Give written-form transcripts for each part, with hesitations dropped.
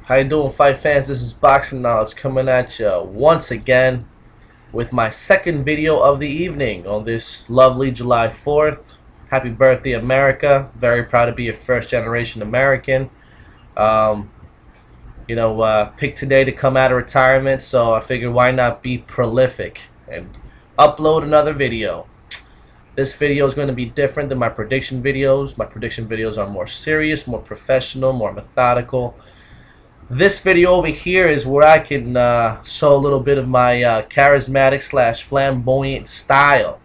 How you doing, fight fans? This is Boxing Knowledge coming at you once again with my second video of the evening on this lovely July 4th. Happy birthday, America. Very proud to be a first-generation American. Um, Picked today to come out of retirement, so I figured why not be prolific and upload another video. This video is going to be different than my prediction videos. My prediction videos are more serious, more professional, more methodical. This video over here is where I can show a little bit of my charismatic / flamboyant style.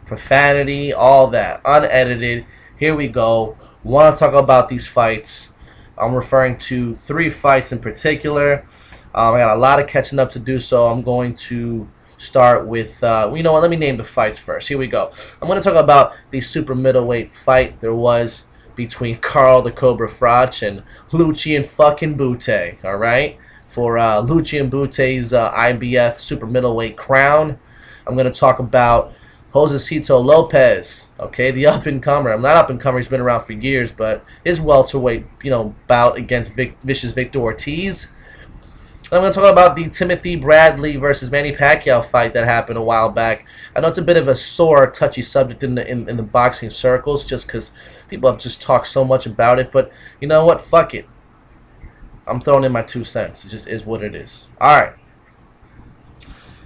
Profanity, all that. Unedited. Here we go. Want to talk about these fights. I'm referring to 3 fights in particular. I got a lot of catching up to do, so I'm going to start with, you know what, let me name the fights first. Here we go. I'm going to talk about the super middleweight fight there was between Carl the Cobra Froch and Lucian fucking Bute, alright? For Lucian Bute's IBF super middleweight crown. I'm going to talk about Josecito Lopez, okay, the up-and-comer. I'm not up-and-comer, he's been around for years, but his welterweight, bout against vicious Victor Ortiz. I'm going to talk about the Timothy Bradley versus Manny Pacquiao fight that happened a while back. I know it's a bit of a sore, touchy subject in the boxing circles, just because people have just talked so much about it. But you know what? Fuck it. I'm throwing in my 2 cents. It just is what it is. All right.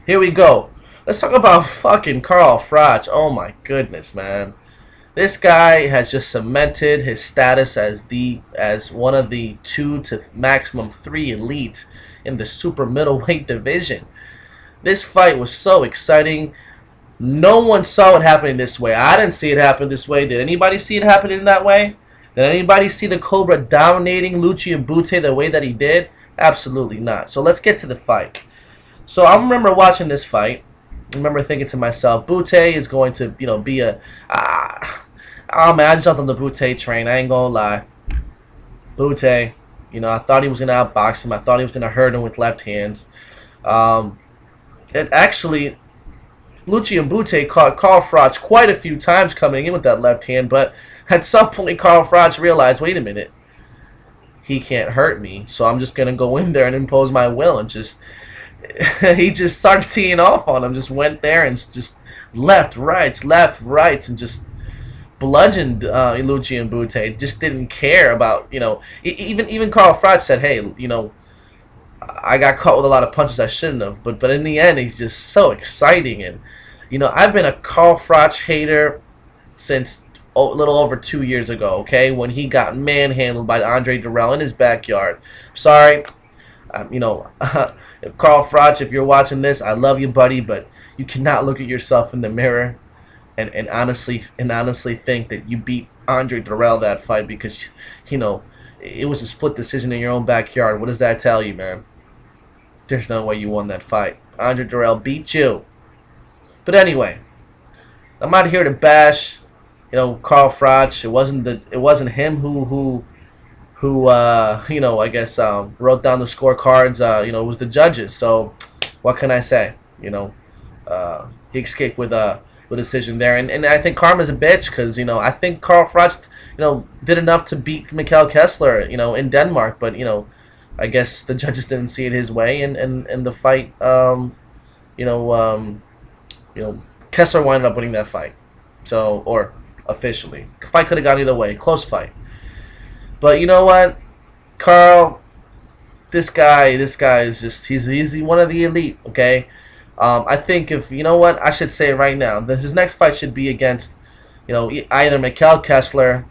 Here we go. Let's talk about fucking Carl Froch. Oh my goodness, man. This guy has just cemented his status as one of the 2 to maximum 3 elite in the super middleweight division. This fight was so exciting. No one saw it happening this way. I didn't see it happen this way. Did anybody see it happening that way? Did anybody see the Cobra dominating Lucian Bute the way that he did? Absolutely not. So let's get to the fight. So I remember watching this fight. I remember thinking to myself, Bute is going to, be a... oh man, I jumped on the Bute train. I ain't gonna lie. Bute, I thought he was going to outbox him. I thought he was going to hurt him with left hands. Actually, Lucian Bute caught Carl Froch quite a few times coming in with that left hand, but at some point Carl Froch realized, wait a minute, he can't hurt me, so I'm just going to go in there and impose my will, and he just started teeing off on him, just went there and just left, rights, and just bludgeoned Lucian Bute. Just didn't care about, even Carl Froch said, hey, I got caught with a lot of punches I shouldn't have, but in the end, he's just so exciting. And I've been a Carl Froch hater since a little over 2 years ago, okay, when he got manhandled by Andre Dirrell in his backyard. Sorry, Carl Froch, if you're watching this, I love you, buddy, but you cannot look at yourself in the mirror and honestly think that you beat Andre Dirrell that fight, because it was a split decision in your own backyard. What does that tell you, man? There's no way you won that fight. Andre Dirrell beat you. But anyway, I'm not here to bash, Carl Froch. It wasn't him who I guess wrote down the scorecards. It was the judges. So what can I say? He escaped with a decision there, and I think karma's a bitch, because I think Carl Froch did enough to beat Mikkel Kessler in Denmark, but I guess the judges didn't see it his way, and the fight Kessler wound up winning that fight. So, or officially, the fight could have gone either way, close fight. But you know what, Carl, this guy is just he's one of the elite, okay? I think I should say it right now, that his next fight should be against, either Mikkel Kessler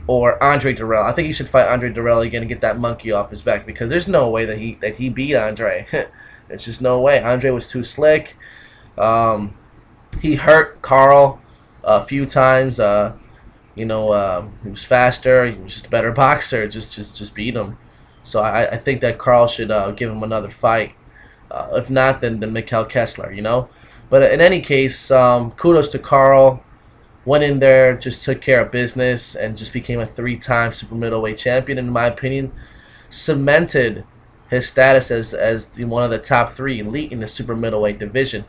or Andre Dirrell. I think he should fight Andre Dirrell again and get that monkey off his back, because there's no way that he beat Andre. There's just no way. Andre was too slick. He hurt Carl a few times. He was faster. He was just a better boxer. Just beat him. So I think that Carl should give him another fight. If not, then Mikkel Kessler, But in any case, kudos to Carl. Went in there, just took care of business, and just became a 3-time super middleweight champion. In my opinion, cemented his status as one of the top 3 elite in the super middleweight division.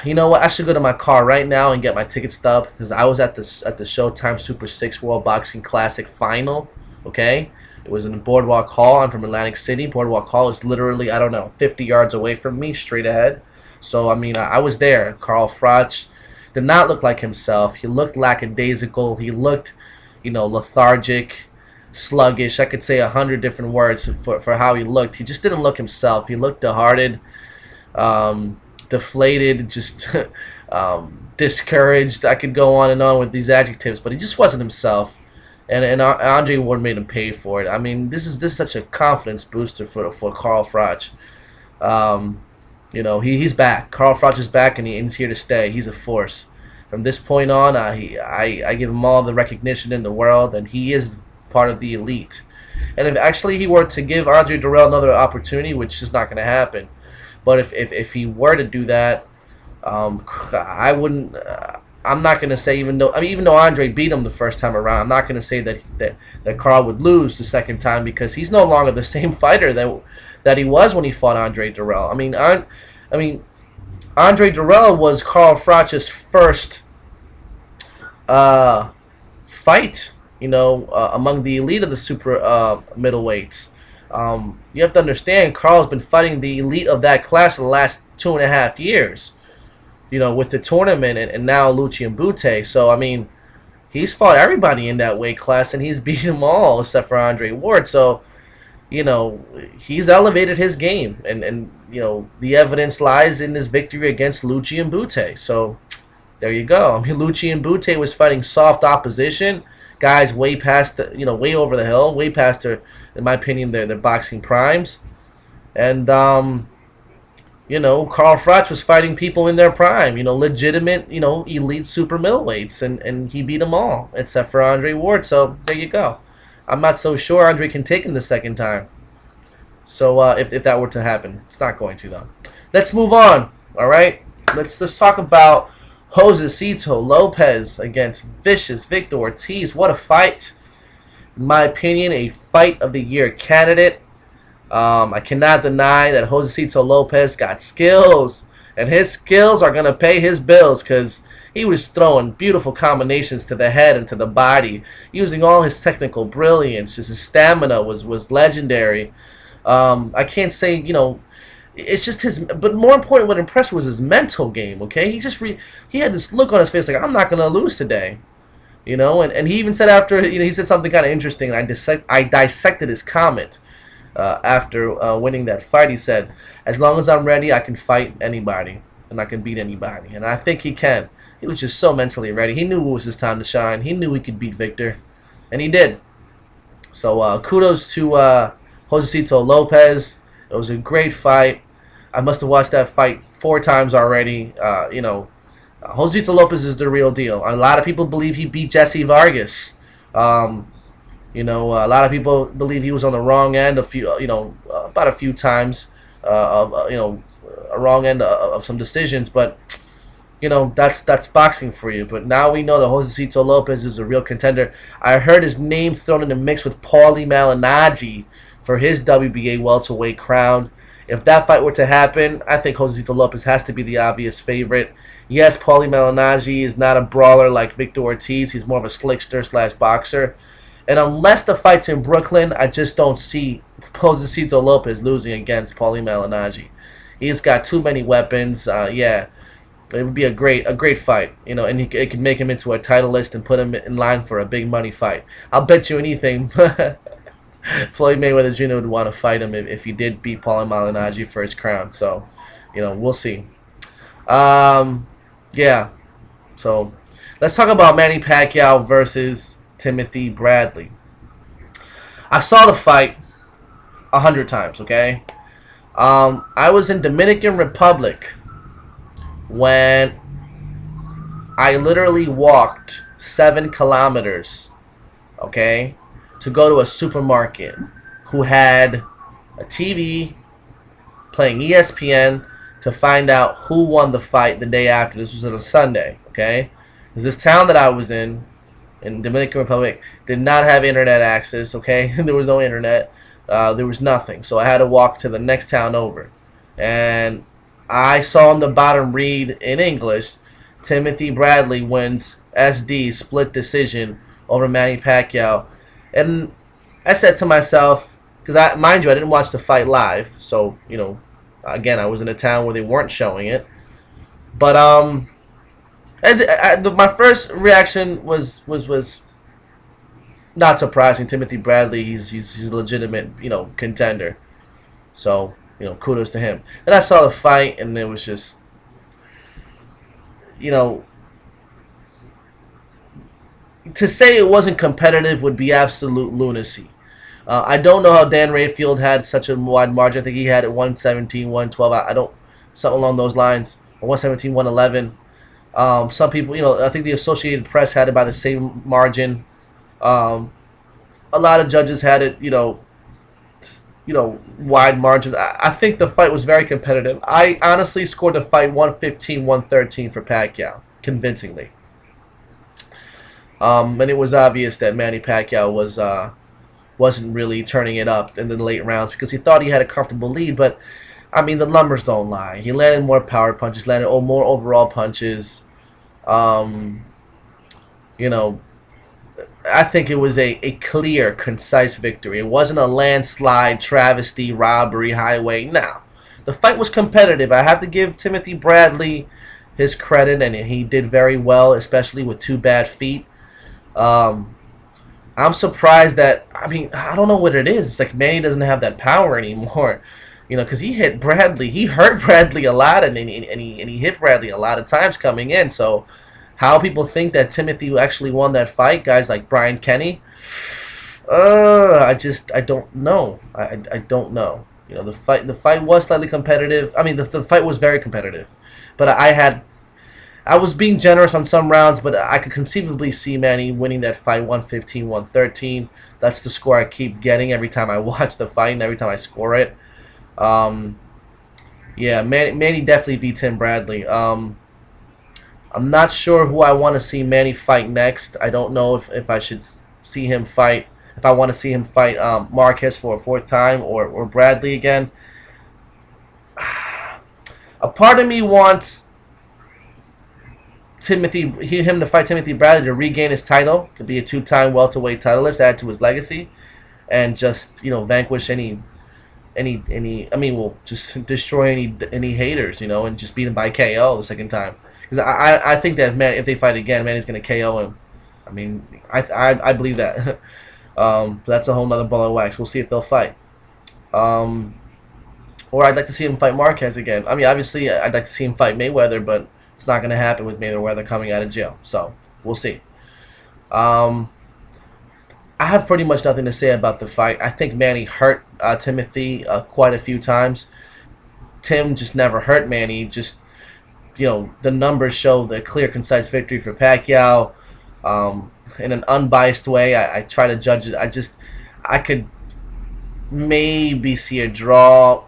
You know what? I should go to my car right now and get my ticket stub, because I was at the Showtime Super 6 World Boxing Classic final. Okay, It was in the Boardwalk Hall. I'm from Atlantic City. Boardwalk Hall is literally, I don't know, 50 yards away from me, straight ahead. So, I mean, I was there. Carl Froch did not look like himself. He looked lackadaisical. He looked, lethargic, sluggish. I could say 100 different words for how he looked. He just didn't look himself. He looked disheartened, deflated, just discouraged. I could go on and on with these adjectives, but he just wasn't himself. And Andre Ward made him pay for it. I mean, this is such a confidence booster for Carl Froch. He's back. Carl Froch is back, and he's here to stay. He's a force. From this point on, I give him all the recognition in the world, and he is part of the elite. And if actually he were to give Andre Dirrell another opportunity, which is not going to happen, but if he were to do that, I wouldn't. I'm not going to say even though Andre beat him the first time around, I'm not going to say that Carl would lose the second time, because he's no longer the same fighter that he was when he fought Andre Dirrell. I mean, Andre Dirrell was Carl Froch's first fight, among the elite of the super middleweights. You have to understand, Carl's been fighting the elite of that class for the last 2.5 years. With the tournament and now Lucian Bute. So, I mean, he's fought everybody in that weight class, and he's beat them all except for Andre Ward. So, he's elevated his game. And the evidence lies in his victory against Lucian Bute. So, there you go. I mean, Lucian Bute was fighting soft opposition. Guys way past, way over the hill, way past their, in my opinion, their boxing primes. And, Carl Froch was fighting people in their prime, legitimate, elite super middleweights, and he beat them all, except for Andre Ward. So there you go. I'm not so sure Andre can take him the second time. So if that were to happen, it's not going to though. Let's move on. All right, let's talk about Josecito Lopez against vicious Victor Ortiz. What a fight! In my opinion, a fight of the year candidate. I cannot deny that Josecito Lopez got skills, and his skills are going to pay his bills, because he was throwing beautiful combinations to the head and to the body, using all his technical brilliance. His stamina was legendary. I can't say, it's just his, but more important, what impressed was his mental game, okay? He had this look on his face like, I'm not going to lose today. And he even said after, he said something kind of interesting, and I dissected his comment. After winning that fight, he said, as long as I'm ready, I can fight anybody, and I can beat anybody. And I think he can. He was just so mentally ready. He knew it was his time to shine. He knew he could beat Victor, and he did. So kudos to Josecito Lopez. It was a great fight. I must have watched that fight 4 times already. Josecito Lopez is the real deal. A lot of people believe he beat Jesse Vargas. A lot of people believe he was on the wrong end about a few times a wrong end of some decisions, but that's boxing for you. But now we know that Josecito Lopez is a real contender. I heard his name thrown in the mix with Paulie Malignaggi for his WBA welterweight crown. If that fight were to happen, I think Josecito Lopez has to be the obvious favorite. Yes, Paulie Malignaggi is not a brawler like Victor Ortiz. He's more of a slickster / boxer. And unless the fight's in Brooklyn, I just don't see Josecito Lopez losing against Paulie Malignaggi. He's got too many weapons. It would be a great fight. And it could make him into a title list and put him in line for a big money fight. I'll bet you anything. Floyd Mayweather Jr. would want to fight him if he did beat Paulie Malignaggi for his crown. So, we'll see. So let's talk about Manny Pacquiao versus Timothy Bradley. I saw the fight 100 times, okay? I was in Dominican Republic when I literally walked 7 kilometers, okay, to go to a supermarket who had a TV playing ESPN to find out who won the fight the day after. This was on a Sunday, okay? Because this town that I was in Dominican Republic did not have internet access, okay? There was no internet. There was nothing. So I had to walk to the next town over. And I saw on the bottom read in English, Timothy Bradley wins SD split decision over Manny Pacquiao. And I said to myself, because mind you, I didn't watch the fight live, so again, I was in a town where they weren't showing it. But my first reaction was not surprising. Timothy Bradley, he's a legitimate contender. So kudos to him. Then I saw the fight, and it was just to say it wasn't competitive would be absolute lunacy. I don't know how Dan Rayfield had such a wide margin. I think he had it 117, 112. I don't, something along those lines. 117, 111. Some people, I think the Associated Press had it by the same margin. A lot of judges had it, wide margins. I think the fight was very competitive. I honestly scored the fight 115, 113 for Pacquiao, convincingly. And it was obvious that Manny Pacquiao wasn't really turning it up in the late rounds because he thought he had a comfortable lead. But, I mean, the numbers don't lie. He landed more power punches, landed more overall punches. I think it was a clear, concise victory. It wasn't a landslide, travesty, robbery, highway. No. The fight was competitive. I have to give Timothy Bradley his credit, and he did very well, especially with 2 bad feet. I'm surprised that, I don't know what it is. It's like Manny doesn't have that power anymore, because he hurt Bradley a lot, and he hit Bradley a lot of times coming in. So how people think that Timothy actually won that fight, guys like Brian Kenny, I don't know. I don't know. The fight was slightly competitive. The fight was very competitive, but I was being generous on some rounds, but I could conceivably see Manny winning that fight 115, 113. That's the score I keep getting every time I watch the fight and every time I score it. Yeah, Manny definitely beat Tim Bradley. I'm not sure who I want to see Manny fight next. I don't know if I should see him fight, if I want to see him fight Marquez for a 4th time or Bradley again. A part of me wants him to fight Timothy Bradley to regain his title. Could be a 2-time welterweight titleist, add to his legacy, and just vanquish just destroy any haters, and just beat him by KO the second time. Because I think that if they fight again, Manny's gonna KO him. I believe that. That's a whole nother ball of wax. We'll see if they'll fight. Or I'd like to see him fight Marquez again. Obviously, I'd like to see him fight Mayweather, but it's not going to happen with Mayweather coming out of jail. So, we'll see. I have pretty much nothing to say about the fight. I think Manny hurt Timothy quite a few times. Tim just never hurt Manny. Just, the numbers show the clear, concise victory for Pacquiao. In an unbiased way, I try to judge it. I could maybe see a draw.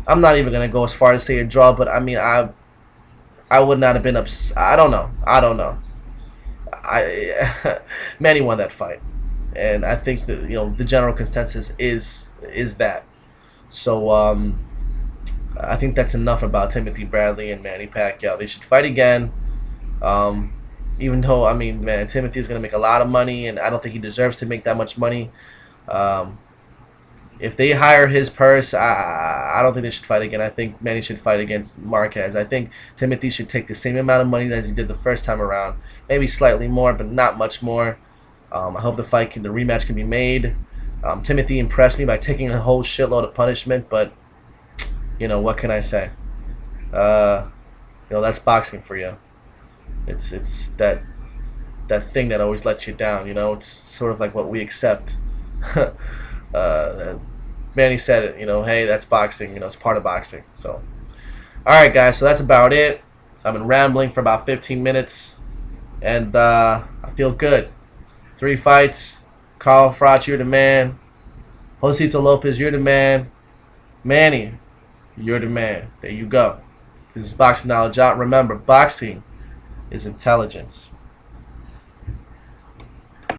I'm not even going to go as far as say a draw, but I would not have been upset. I don't know. Manny won that fight, and I think that the general consensus is that. So I think that's enough about Timothy Bradley and Manny Pacquiao. They should fight again. Even though Timothy is going to make a lot of money, and I don't think he deserves to make that much money. If they hire his purse, I don't think they should fight again. I think Manny should fight against Marquez. I think Timothy should take the same amount of money as he did the first time around. Maybe slightly more, but not much more. I hope the rematch can be made. Timothy impressed me by taking a whole shitload of punishment, but, what can I say? That's boxing for you. It's that thing that always lets you down, It's sort of like what we accept. Manny said it, hey, that's boxing, it's part of boxing. So, alright guys, so that's about it. I've been rambling for about 15 minutes, and I feel good. 3 fights. Froch, you're the man. Ortiz, Lopez, you're the man. Manny, you're the man. There you go. This is Boxing Knowledge Out. Remember, boxing is intelligence.